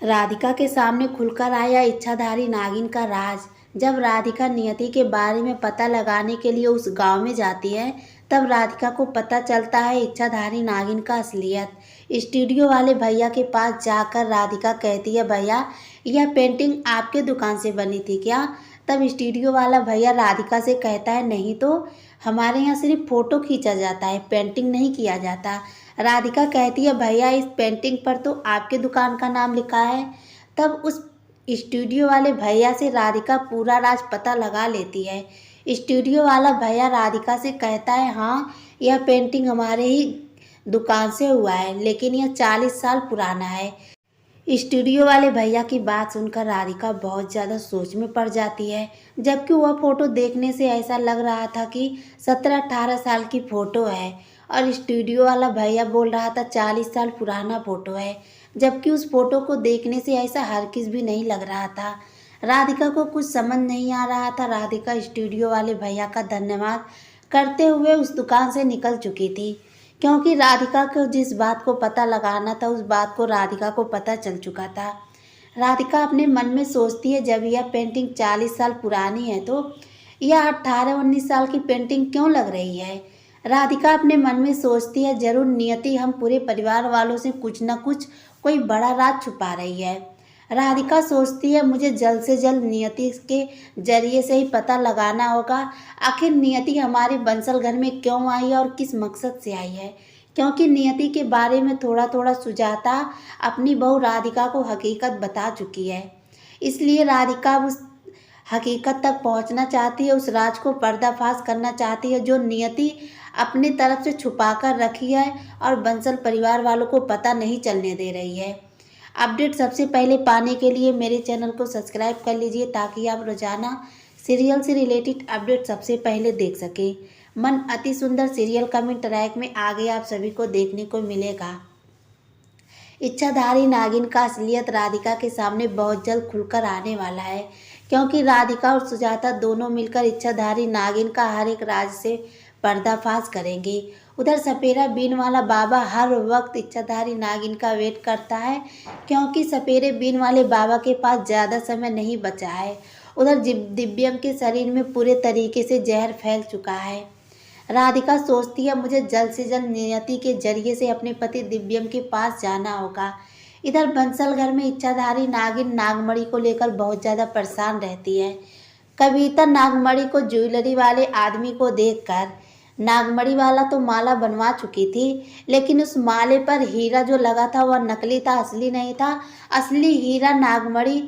राधिका के सामने खुलकर आया इच्छाधारी नागिन का राज। जब राधिका नियति के बारे में पता लगाने के लिए उस गांव में जाती है, तब राधिका को पता चलता है इच्छाधारी नागिन का असलियत। स्टूडियो वाले भैया के पास जाकर राधिका कहती है, भैया यह पेंटिंग आपके दुकान से बनी थी क्या? तब स्टूडियो वाला भैया राधिका से कहता है, नहीं तो हमारे यहाँ सिर्फ फोटो खींचा जाता है, पेंटिंग नहीं किया जाता। राधिका कहती है, भैया इस पेंटिंग पर तो आपके दुकान का नाम लिखा है। तब उस स्टूडियो वाले भैया से राधिका पूरा राज पता लगा लेती है। स्टूडियो वाला भैया राधिका से कहता है, हाँ यह पेंटिंग हमारे ही दुकान से हुआ है, लेकिन यह 40 साल पुराना है। स्टूडियो वाले भैया की बात सुनकर राधिका बहुत ज़्यादा सोच में पड़ जाती है, जबकि वह फ़ोटो देखने से ऐसा लग रहा था कि 17-18 साल की फ़ोटो है, और स्टूडियो वाला भैया बोल रहा था 40 साल पुराना फ़ोटो है, जबकि उस फ़ोटो को देखने से ऐसा हरगिज़ भी नहीं लग रहा था। राधिका को कुछ समझ नहीं आ रहा था। राधिका स्टूडियो वाले भैया का धन्यवाद करते हुए उस दुकान से निकल चुकी थी, क्योंकि राधिका को जिस बात को पता लगाना था उस बात को राधिका को पता चल चुका था। राधिका अपने मन में सोचती है, जब यह पेंटिंग 40 साल पुरानी है तो यह 18-19 साल की पेंटिंग क्यों लग रही है। राधिका अपने मन में सोचती है, जरूर नियति हम पूरे परिवार वालों से कुछ न कुछ कोई बड़ा राज छुपा रही है। राधिका सोचती है, मुझे जल्द से जल्द नियति के जरिए से ही पता लगाना होगा, आखिर नियति हमारे बंसल घर में क्यों आई है और किस मकसद से आई है। क्योंकि नियति के बारे में थोड़ा थोड़ा सुजाता अपनी बहू राधिका को हकीकत बता चुकी है, इसलिए राधिका उस हकीकत तक पहुंचना चाहती है, उस राज को पर्दाफाश करना चाहती है जो नियति अपनी तरफ से छुपा कर रखी है और बंसल परिवार वालों को पता नहीं चलने दे रही है। अपडेट सबसे पहले पाने के लिए मेरे चैनल को सब्सक्राइब कर लीजिए, ताकि आप रोजाना सीरियल से रिलेटेड अपडेट सबसे पहले देख सकें। मन अति सुंदर सीरियल कमेंट ट्रैक में आगे आप सभी को देखने को मिलेगा। इच्छाधारी नागिन का असलियत राधिका के सामने बहुत जल्द खुलकर आने वाला है, क्योंकि राधिका और सुजाता दोनों मिलकर इच्छाधारी नागिन का हर एक राज से पर्दाफाश करेंगे। उधर सपेरा बीन वाला बाबा हर वक्त इच्छाधारी नागिन का वेट करता है, क्योंकि सपेरे बीन वाले बाबा के पास ज़्यादा समय नहीं बचा है। उधर दिव्यम के शरीर में पूरे तरीके से जहर फैल चुका है। राधिका सोचती है, मुझे जल्द से जल्द नियति के जरिए से अपने पति दिव्यम के पास जाना होगा। इधर बंसल घर में इच्छाधारी नागिन नागमणि को लेकर बहुत ज़्यादा परेशान रहती है। कविता नागमणि को ज्वेलरी वाले आदमी को देखकर, नागमणि वाला तो माला बनवा चुकी थी, लेकिन उस माले पर हीरा जो लगा था वह नकली था, असली नहीं था। असली हीरा नागमणि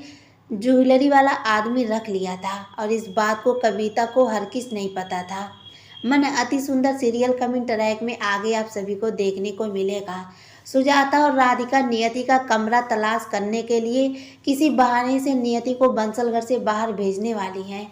ज्वेलरी वाला आदमी रख लिया था, और इस बात को कविता को हरगिज़ नहीं पता था। मन अति सुंदर सीरियल कमिंग ट्रैक में आगे आप सभी को देखने को मिलेगा। सुजाता और राधिका नियति का कमरा तलाश करने के लिए किसी बहाने से नियति को बंसल घर से बाहर भेजने वाली हैं,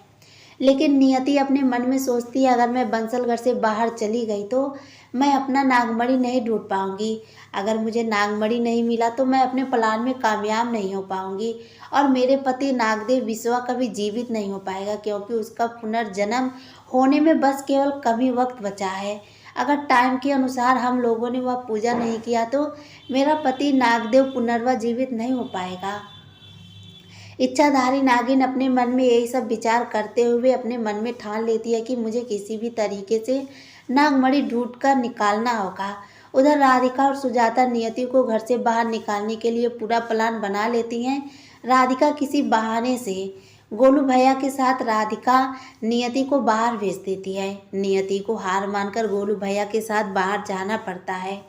लेकिन नियति अपने मन में सोचती है, अगर मैं बंसल घर से बाहर चली गई तो मैं अपना नागमणि नहीं ढूंढ पाऊंगी। अगर मुझे नागमणि नहीं मिला तो मैं अपने प्लान में कामयाब नहीं हो पाऊंगी, और मेरे पति नागदेव विश्वा कभी जीवित नहीं हो पाएगा, क्योंकि उसका पुनर्जन्म होने में बस केवल कम ही वक्त बचा है। अगर टाइम के अनुसार हम लोगों ने वह पूजा नहीं किया तो मेरा पति नागदेव पुनर्वा जीवित नहीं हो पाएगा। इच्छाधारी नागिन अपने मन में यही सब विचार करते हुए अपने मन में ठान लेती है कि मुझे किसी भी तरीके से नागमणि ढूंढ कर निकालना होगा। उधर राधिका और सुजाता नियति को घर से बाहर निकालने के लिए पूरा प्लान बना लेती हैं। राधिका किसी बहाने से गोलू भैया के साथ राधिका नियति को बाहर भेज देती है। नियति को हार मानकर गोलू भैया के साथ बाहर जाना पड़ता है,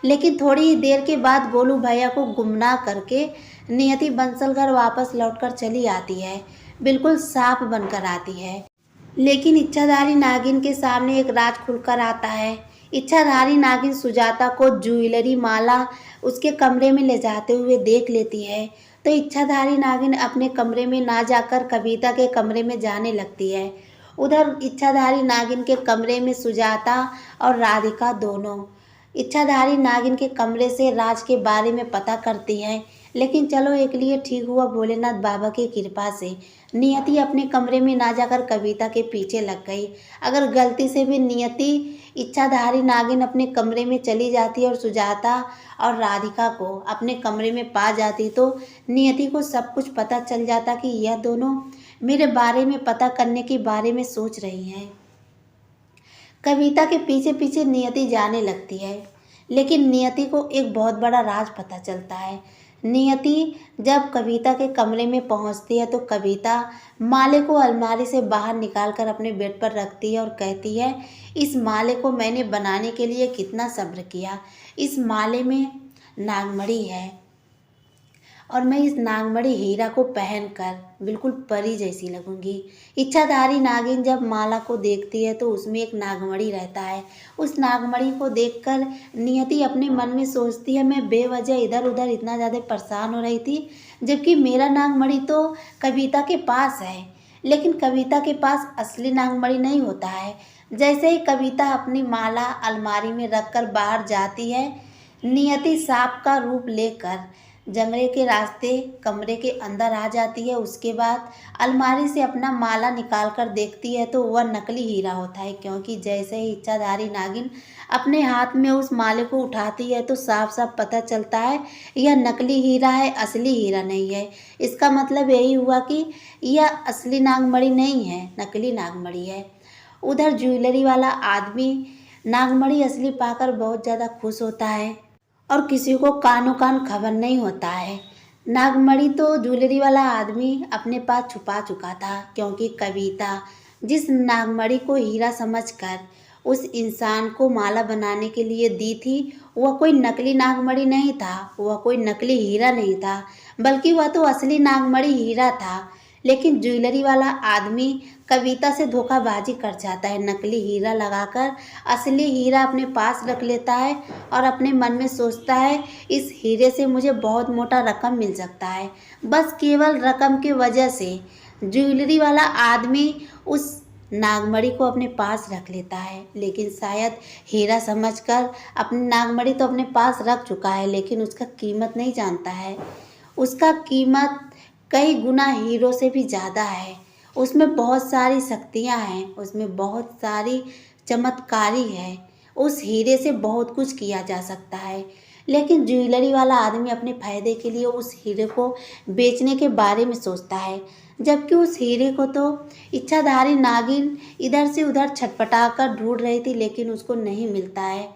लेकिन थोड़ी ही देर के बाद गोलू भैया को गुमनाह करके नियति बंसल घर वापस लौटकर चली आती है, बिल्कुल सांप बनकर आती है। लेकिन इच्छाधारी नागिन के सामने एक राज खुलकर आता है। इच्छाधारी नागिन सुजाता को ज्वेलरी माला उसके कमरे में ले जाते हुए देख लेती है, तो इच्छाधारी नागिन अपने कमरे में ना जाकर कविता के कमरे में जाने लगती है। उधर इच्छाधारी नागिन के कमरे में सुजाता और राधिका दोनों इच्छाधारी नागिन के कमरे से राज के बारे में पता करती हैं, लेकिन चलो एक लिए ठीक हुआ भोलेनाथ बाबा की कृपा से। नियति अपने कमरे में ना जाकर कविता के पीछे लग गई। अगर गलती से भी नियति इच्छाधारी नागिन अपने कमरे में चली जाती और सुजाता और राधिका को अपने कमरे में पा जाती तो नियति को सब कुछ पता चल जाता कि यह दोनों मेरे बारे में पता करने के बारे में सोच रही हैं। कविता के पीछे पीछे नियति जाने लगती है, लेकिन नियति को एक बहुत बड़ा राज पता चलता है। नियति जब कविता के कमरे में पहुंचती है तो कविता माले को अलमारी से बाहर निकालकर अपने बेड पर रखती है और कहती है, इस माले को मैंने बनाने के लिए कितना सब्र किया। इस माले में नागमणि है और मैं इस नागमणि हीरा को पहनकर बिल्कुल परी जैसी लगूंगी। इच्छाधारी नागिन जब माला को देखती है तो उसमें एक नागमणि रहता है। उस नागमणि को देखकर नियति अपने मन में सोचती है, मैं बेवजह इधर उधर इतना ज़्यादा परेशान हो रही थी, जबकि मेरा नागमणि तो कविता के पास है। लेकिन कविता के पास असली नागमणि नहीं होता है। जैसे ही कविता अपनी माला अलमारी में रखकर बाहर जाती है, नियति सांप का रूप लेकर जंगले के रास्ते कमरे के अंदर आ जाती है। उसके बाद अलमारी से अपना माला निकाल कर देखती है तो वह नकली हीरा होता है, क्योंकि जैसे ही इच्छाधारी नागिन अपने हाथ में उस माले को उठाती है तो साफ साफ पता चलता है यह नकली हीरा है, असली हीरा नहीं है। इसका मतलब यही हुआ कि यह असली नागमणि नहीं है, नकली नागमणि है। उधर ज्वेलरी वाला आदमी नागमणि असली पाकर बहुत ज़्यादा खुश होता है और किसी को कानो कान खबर नहीं होता है। नागमणि तो ज्वेलरी वाला आदमी अपने पास छुपा चुका था, क्योंकि कविता जिस नागमणि को हीरा समझकर उस इंसान को माला बनाने के लिए दी थी, वह कोई नकली नागमणि नहीं था, वह कोई नकली हीरा नहीं था, बल्कि वह तो असली नागमणि हीरा था। लेकिन ज्वेलरी वाला आदमी कविता से धोखाबाजी कर जाता है, नकली हीरा लगाकर असली हीरा अपने पास रख लेता है और अपने मन में सोचता है, इस हीरे से मुझे बहुत मोटा रकम मिल सकता है। बस केवल रकम की वजह से ज्वेलरी वाला आदमी उस नागमणि को अपने पास रख लेता है, लेकिन शायद हीरा समझकर अपनी नागमणि तो अपने पास रख चुका है, लेकिन उसका कीमत नहीं जानता है। उसका कीमत कई गुना हीरो से भी ज़्यादा है। उसमें बहुत सारी शक्तियाँ हैं, उसमें बहुत सारी चमत्कारी है। उस हीरे से बहुत कुछ किया जा सकता है, लेकिन ज्वेलरी वाला आदमी अपने फायदे के लिए उस हीरे को बेचने के बारे में सोचता है, जबकि उस हीरे को तो इच्छाधारी नागिन इधर से उधर छटपटा कर ढूंढ रही थी, लेकिन उसको नहीं मिलता है।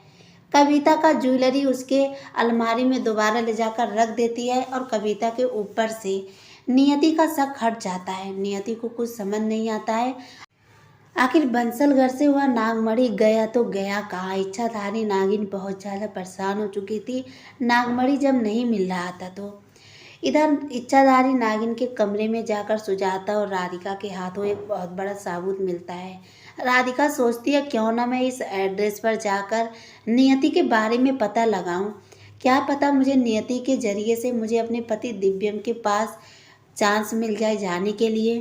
कविता का ज्वेलरी उसके अलमारी में दोबारा ले जाकर रख देती है और कविता के ऊपर से नियति का शक हट जाता है। नियति को कुछ समझ नहीं आता है, आखिर बंसल घर से वह नागमणि गया तो गया कहाँ। इच्छाधारी नागिन बहुत ज़्यादा परेशान हो चुकी थी नागमणि जब नहीं मिल रहा था। तो इधर इच्छाधारी नागिन के कमरे में जाकर सुजाता और राधिका के हाथों एक बहुत बड़ा साबूत मिलता है। राधिका सोचती है, क्यों ना मैं इस एड्रेस पर जाकर नियति के बारे में पता लगाऊं। क्या पता मुझे नियति के जरिए से मुझे अपने पति दिव्यम के पास चांस मिल जाए जाने के लिए।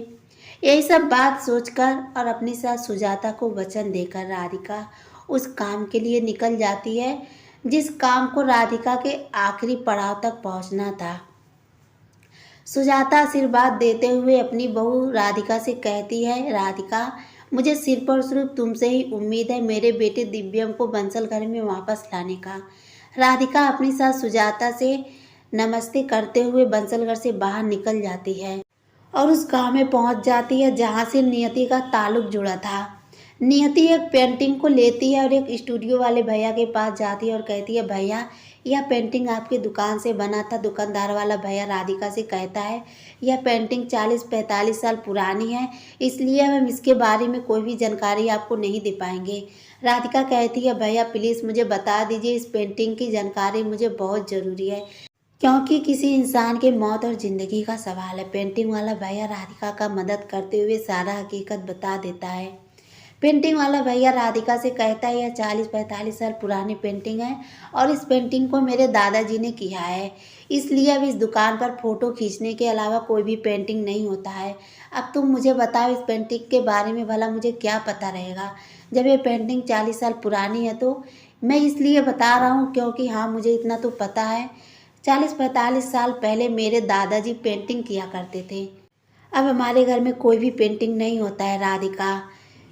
यही सब बात सोचकर और अपनी साथ सुजाता को वचन देकर राधिका उस काम के लिए निकल जाती है, जिस काम को राधिका के आखिरी पड़ाव तक पहुंचना था। सुजाता आशीर्वाद देते हुए अपनी बहू राधिका से कहती है, राधिका मुझे सिर्फ और सिर्फ तुमसे ही उम्मीद है मेरे बेटे दिव्यम को बंसल घर में वापस लाने का। राधिका अपनी सास सुजाता से नमस्ते करते हुए बंसल घर से बाहर निकल जाती है और उस गांव में पहुंच जाती है जहां से नियति का ताल्लुक जुड़ा था। नियति एक पेंटिंग को लेती है और एक स्टूडियो वाले भैया के पास जाती है और कहती है, भैया यह पेंटिंग आपकी दुकान से बना था। दुकानदार वाला भैया राधिका से कहता है, यह पेंटिंग 40-45 साल पुरानी है, इसलिए हम इसके बारे में कोई भी जानकारी आपको नहीं दे पाएंगे। राधिका कहती है, भैया प्लीज़ मुझे बता दीजिए, इस पेंटिंग की जानकारी मुझे बहुत ज़रूरी है, क्योंकि किसी इंसान के मौत और ज़िंदगी का सवाल है। पेंटिंग वाला भैया राधिका का मदद करते हुए सारा हकीकत बता देता है। पेंटिंग वाला भैया राधिका से कहता है, यह 40-45 साल पुरानी पेंटिंग है और इस पेंटिंग को मेरे दादाजी ने किया है, इसलिए अब इस दुकान पर फ़ोटो खींचने के अलावा कोई भी पेंटिंग नहीं होता है। अब तुम मुझे बताओ इस पेंटिंग के बारे में, भला मुझे क्या पता रहेगा। जब ये पेंटिंग 40 साल पुरानी है तो मैं इसलिए बता रहा हूँ क्योंकि हाँ मुझे इतना तो पता है 40-45 साल पहले मेरे दादाजी पेंटिंग किया करते थे। अब हमारे घर में कोई भी पेंटिंग नहीं होता है। राधिका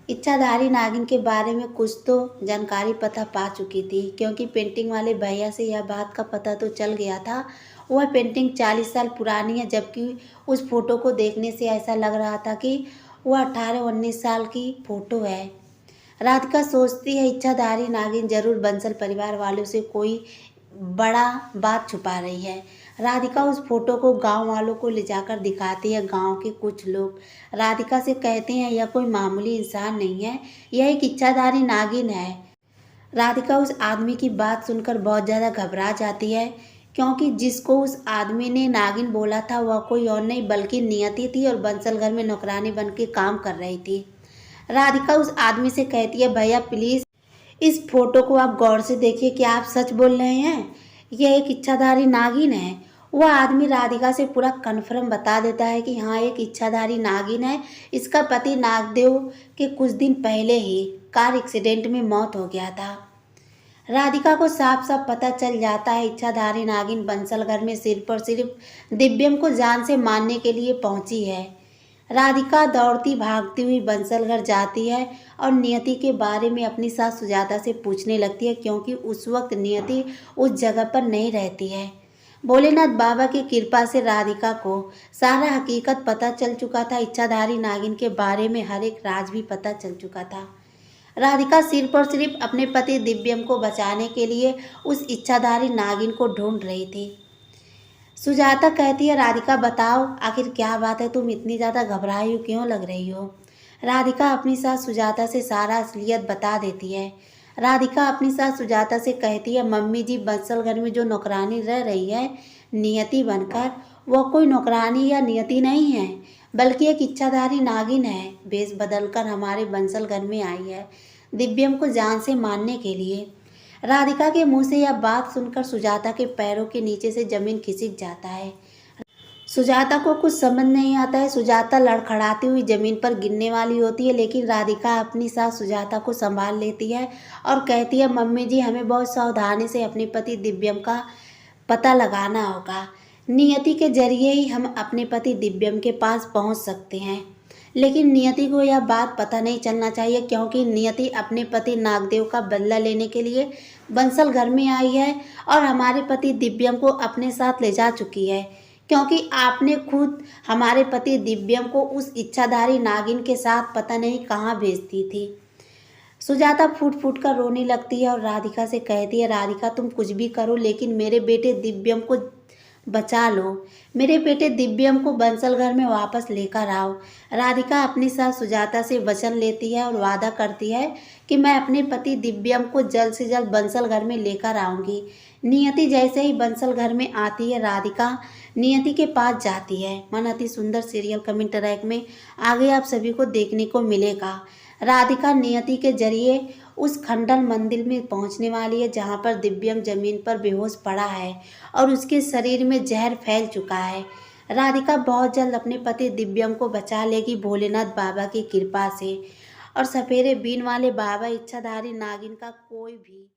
इच्छाधारी नागिन के बारे में कुछ तो जानकारी पता पा चुकी थी, क्योंकि पेंटिंग वाले भैया से यह बात का पता तो चल गया था। वह पेंटिंग 40 साल पुरानी है, जबकि उस फोटो को देखने से ऐसा लग रहा था कि वह 18-19 साल की फोटो है। राधिका सोचती है इच्छाधारी नागिन जरूर बंसल परिवार वालों से कोई बड़ा बात छुपा रही है। राधिका उस फोटो को गांव वालों को ले जाकर दिखाती है। गांव के कुछ लोग राधिका से कहते हैं यह कोई मामूली इंसान नहीं है, यह एक इच्छाधारी नागिन है। राधिका उस आदमी की बात सुनकर बहुत ज़्यादा घबरा जाती है, क्योंकि जिसको उस आदमी ने नागिन बोला था वह कोई और नहीं बल्कि नियति थी और बंसल घर में नौकरानी बन के काम कर रही थी। राधिका उस आदमी से कहती है, भैया प्लीज़ इस फोटो को आप गौर से देखिए, क्या आप सच बोल रहे हैं? यह एक इच्छाधारी नागिन है। वह आदमी राधिका से पूरा कन्फर्म बता देता है कि हाँ, एक इच्छाधारी नागिन है। इसका पति नागदेव के कुछ दिन पहले ही कार एक्सीडेंट में मौत हो गया था। राधिका को साफ साफ पता चल जाता है इच्छाधारी नागिन बंसल घर में सिर्फ और सिर्फ दिव्यम को जान से मारने के लिए पहुंची है। राधिका दौड़ती भागती हुई बंसल घर जाती है और नियति के बारे में अपनी सास सुजाता से पूछने लगती है, क्योंकि उस वक्त नियति उस जगह पर नहीं रहती है। भोलेनाथ बाबा की कृपा से राधिका को सारा हकीकत पता चल चुका था। इच्छाधारी नागिन के बारे में हर एक राज भी पता चल चुका था। राधिका सिर्फ और सिर्फ अपने पति दिव्यम को बचाने के लिए उस इच्छाधारी नागिन को ढूंढ रही थी। सुजाता कहती है, राधिका बताओ आखिर क्या बात है, तुम इतनी ज़्यादा घबराई हो क्यों लग रही हो? राधिका अपनी सास सुजाता से सारा असलियत बता देती है। राधिका अपनी सास सुजाता से कहती है, मम्मी जी बंसल घर में जो नौकरानी रह रही है नियति बनकर, वह कोई नौकरानी या नियति नहीं है बल्कि एक इच्छाधारी नागिन है। भेष बदलकर हमारे बंसल घर में आई है दिव्यम को जान से मारने के लिए। राधिका के मुंह से यह बात सुनकर सुजाता के पैरों के नीचे से जमीन खिसक जाता है। सुजाता को कुछ समझ नहीं आता है। सुजाता लड़खड़ाती हुई जमीन पर गिरने वाली होती है, लेकिन राधिका अपनी सास सुजाता को संभाल लेती है और कहती है, मम्मी जी हमें बहुत सावधानी से अपने पति दिव्यम का पता लगाना होगा। नियति के जरिए ही हम अपने पति दिव्यम के पास पहुंच सकते हैं, लेकिन नियति को यह बात पता नहीं चलना चाहिए, क्योंकि नियति अपने पति नागदेव का बदला लेने के लिए बंसल घर में आई है और हमारे पति दिव्यम को अपने साथ ले जा चुकी है, क्योंकि आपने खुद हमारे पति दिव्यम को उस इच्छाधारी नागिन के साथ पता नहीं कहाँ भेजती थी। सुजाता फूट फूट कर रोने लगती है और राधिका से कहती है, राधिका तुम कुछ भी करो लेकिन मेरे बेटे दिव्यम को बचा लो, मेरे बेटे दिव्यम को बंसल घर में वापस लेकर आओ। राधिका अपनी सास सुजाता से वचन लेती है और वादा करती है कि मैं अपने पति दिव्यम को जल्द से जल्द बंसल घर में लेकर आऊँगी। नियति जैसे ही बंसल घर में आती है, राधिका नियति के पास जाती है। मन अति सुंदर सीरियल कमेंट ट्रैक में आगे आप सभी को देखने को मिलेगा। राधिका नियति के जरिए उस खंडल मंदिर में पहुंचने वाली है, जहां पर दिव्यम जमीन पर बेहोश पड़ा है और उसके शरीर में जहर फैल चुका है। राधिका बहुत जल्द अपने पति दिव्यम को बचा लेगी भोलेनाथ बाबा की कृपा से, और सपेरे बीन वाले बाबा इच्छाधारी नागिन का कोई भी